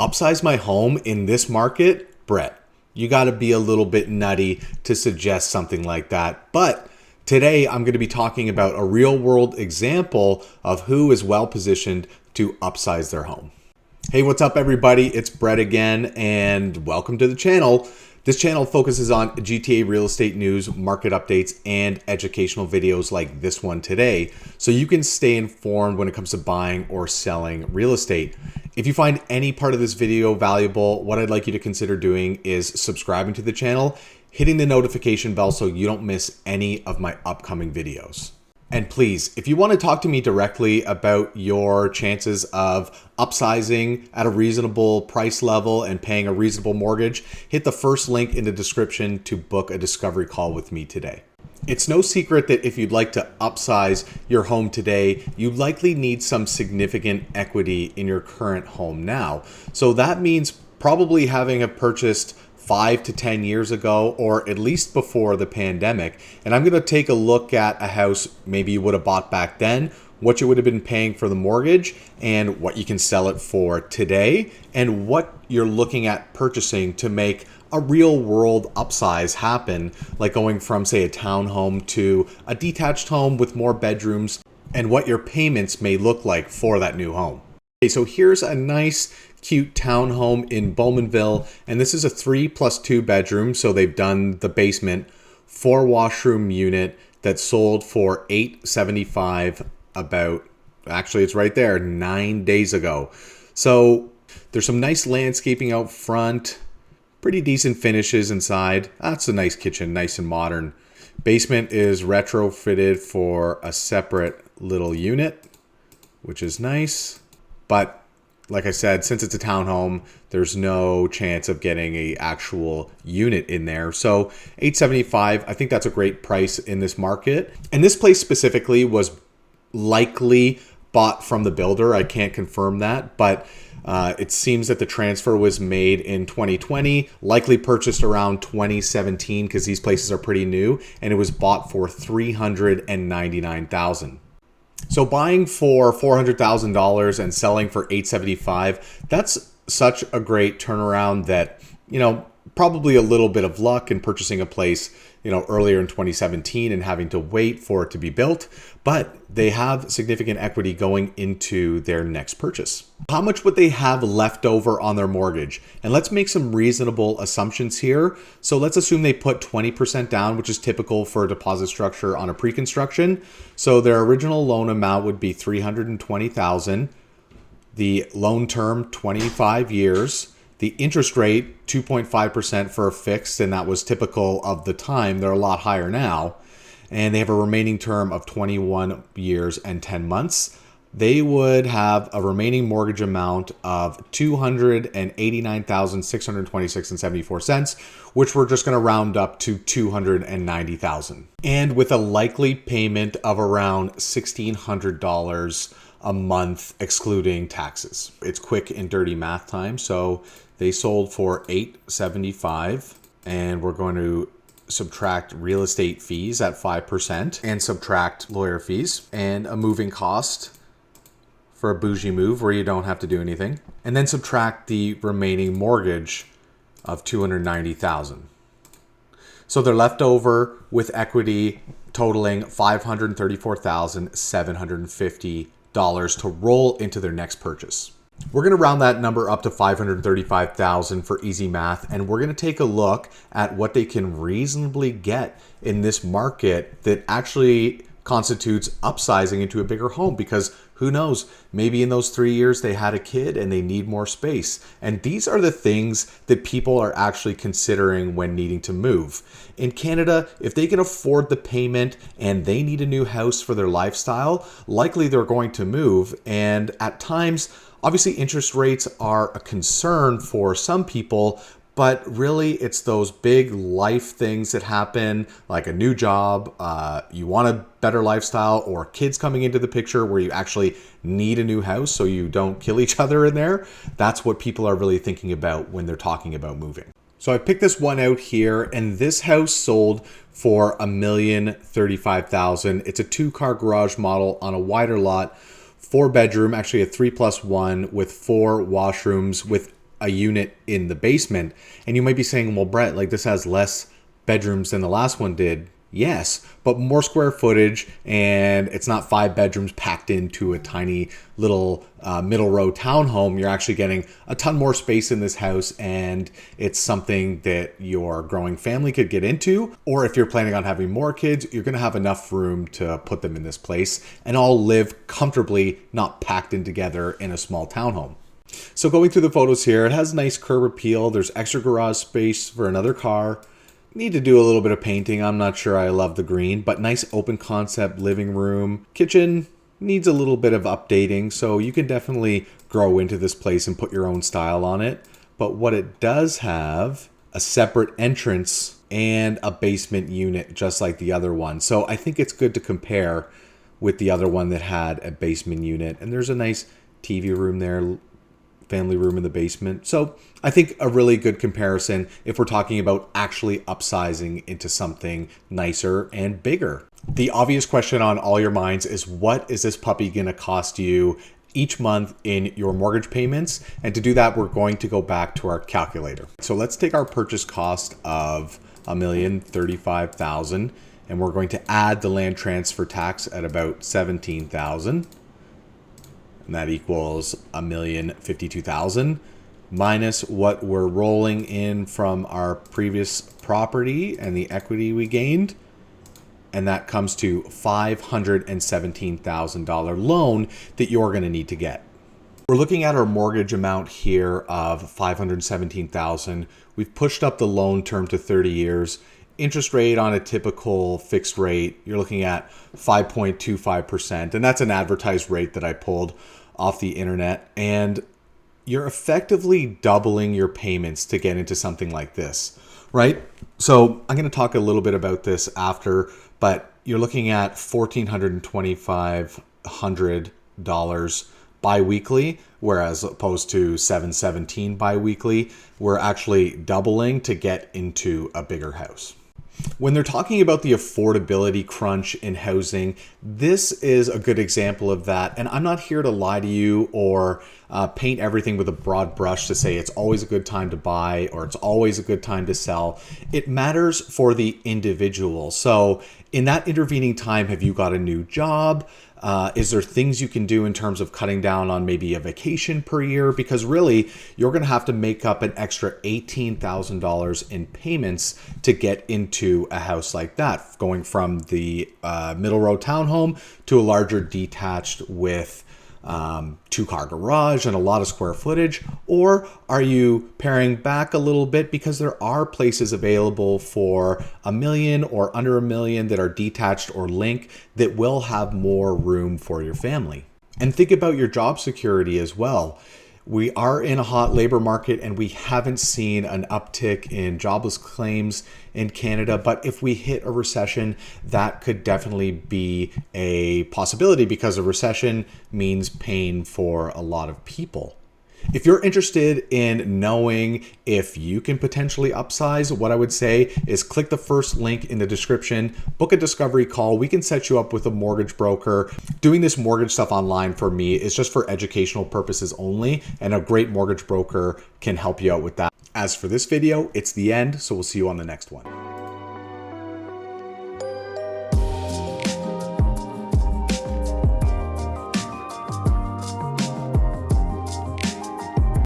Upsize my home in this market? Brett, you got to be a little bit nutty to suggest something like that. But today I'm going to be talking about a real world example of who is well positioned to upsize their home. Hey, what's up everybody? It's Brett again and welcome to the channel. This channel focuses on GTA real estate news, market updates, and educational videos like this one today, so you can stay informed when it comes to buying or selling real estate. If you find any part of this video valuable, what I'd like you to consider doing is subscribing to the channel, hitting the notification bell so you don't miss any of my upcoming videos. And please, if you want to talk to me directly about your chances of upsizing at a reasonable price level and paying a reasonable mortgage, hit the first link in the description to book a discovery call with me today. It's no secret that if you'd like to upsize your home today, you likely need some significant equity in your current home now. So that means probably having purchased 5 to 10 years ago, or at least before the pandemic. And I'm going to take a look at a house maybe you would have bought back then, what you would have been paying for the mortgage, and what you can sell it for today, and what you're looking at purchasing to make a real world upsize happen, like going from, say, a townhome to a detached home with more bedrooms, and what your payments may look like for that new home. Okay, so here's a nice cute townhome in Bowmanville, and this is a 3+2 bedroom, so they've done the basement, 4 washroom unit that sold for $875 actually it's right there, 9 days ago. So there's some nice landscaping out front, pretty decent finishes inside. That's a nice kitchen, nice and modern. Basement is retrofitted for a separate little unit, which is nice, but like I said, since it's a townhome, there's no chance of getting an actual unit in there. So $875, I think that's a great price in this market. And this place specifically was likely bought from the builder. I can't confirm that, but it seems that the transfer was made in 2020, likely purchased around 2017 because these places are pretty new, and it was bought for $399,000. So buying for $400,000 and selling for $875, that's such a great turnaround that, probably a little bit of luck in purchasing a place, earlier in 2017 and having to wait for it to be built, but they have significant equity going into their next purchase. How much would they have left over on their mortgage? And let's make some reasonable assumptions here. So let's assume they put 20% down, which is typical for a deposit structure on a pre-construction. So their original loan amount would be $320,000. The loan term, 25 years. The interest rate, 2.5% for a fixed, and that was typical of the time. They're a lot higher now. And they have a remaining term of 21 years and 10 months. They would have a remaining mortgage amount of $289,626.74, which we're just going to round up to $290,000. And with a likely payment of around $1,600 a month, excluding taxes. It's quick and dirty math time. So they sold for $875, and we're going to subtract real estate fees at 5% and subtract lawyer fees and a moving cost for a bougie move where you don't have to do anything, and then subtract the remaining mortgage of $290,000. So they're left over with equity totaling $534,750 to roll into their next purchase. We're going to round that number up to $535,000 for easy math, and we're going to take a look at what they can reasonably get in this market that actually constitutes upsizing into a bigger home, because who knows, maybe in those 3 years they had a kid and they need more space. And these are the things that people are actually considering when needing to move. In Canada, if they can afford the payment and they need a new house for their lifestyle, likely they're going to move. And at times, obviously interest rates are a concern for some people, but really it's those big life things that happen, like a new job, you want a better lifestyle, or kids coming into the picture where you actually need a new house so you don't kill each other in there. That's what people are really thinking about when they're talking about moving. So I picked this one out here, and this house sold for $1,035,000. It's a 2-car garage model on a wider lot, 4-bedroom, actually a 3+1 with 4 washrooms with a unit in the basement. And you might be saying, well, Brett, like this has less bedrooms than the last one did. Yes, but more square footage, and it's not 5 bedrooms packed into a tiny little middle row townhome. You're actually getting a ton more space in this house, and it's something that your growing family could get into. Or if you're planning on having more kids, you're going to have enough room to put them in this place and all live comfortably, not packed in together in a small townhome. So going through the photos here, it has nice curb appeal. There's extra garage space for another car. Need to do a little bit of painting. I'm not sure I love the green, but nice open concept living room. Kitchen needs a little bit of updating, so you can definitely grow into this place and put your own style on it. But what it does have, a separate entrance and a basement unit, just like the other one. So I think it's good to compare with the other one that had a basement unit. And there's a nice TV room there, family room in the basement. So I think a really good comparison if we're talking about actually upsizing into something nicer and bigger. The obvious question on all your minds is, what is this puppy going to cost you each month in your mortgage payments? And to do that, we're going to go back to our calculator. So let's take our purchase cost of $1,035,000, and we're going to add the land transfer tax at about $17,000. And that equals $1,052,000 minus what we're rolling in from our previous property and the equity we gained. And that comes to $517,000 loan that you're going to need to get. We're looking at our mortgage amount here of $517,000. We've pushed up the loan term to 30 years. Interest rate on a typical fixed rate, you're looking at 5.25%. And that's an advertised rate that I pulled off the internet. And you're effectively doubling your payments to get into something like this, right? So I'm going to talk a little bit about this after, but you're looking at $1,400 bi-weekly, whereas opposed to $717 bi-weekly, we're actually doubling to get into a bigger house. When they're talking about the affordability crunch in housing, this is a good example of that. And I'm not here to lie to you or paint everything with a broad brush to say it's always a good time to buy or it's always a good time to sell. It matters for the individual. So in that intervening time, have you got a new job? Is there things you can do in terms of cutting down on maybe a vacation per year? Because really, you're going to have to make up an extra $18,000 in payments to get into a house like that, going from the middle row townhome to a larger detached with 2-car garage and a lot of square footage? Or are you paring back a little bit because there are places available for $1 million or under $1 million that are detached or link that will have more room for your family? And think about your job security as well. We are in a hot labor market and we haven't seen an uptick in jobless claims in Canada. But if we hit a recession, that could definitely be a possibility because a recession means pain for a lot of people. If you're interested in knowing if you can potentially upsize, what I would say is click the first link in the description, book a discovery call. We can set you up with a mortgage broker. Doing this mortgage stuff online for me is just for educational purposes only, and a great mortgage broker can help you out with that. As for this video, it's the end, so we'll see you on the next one.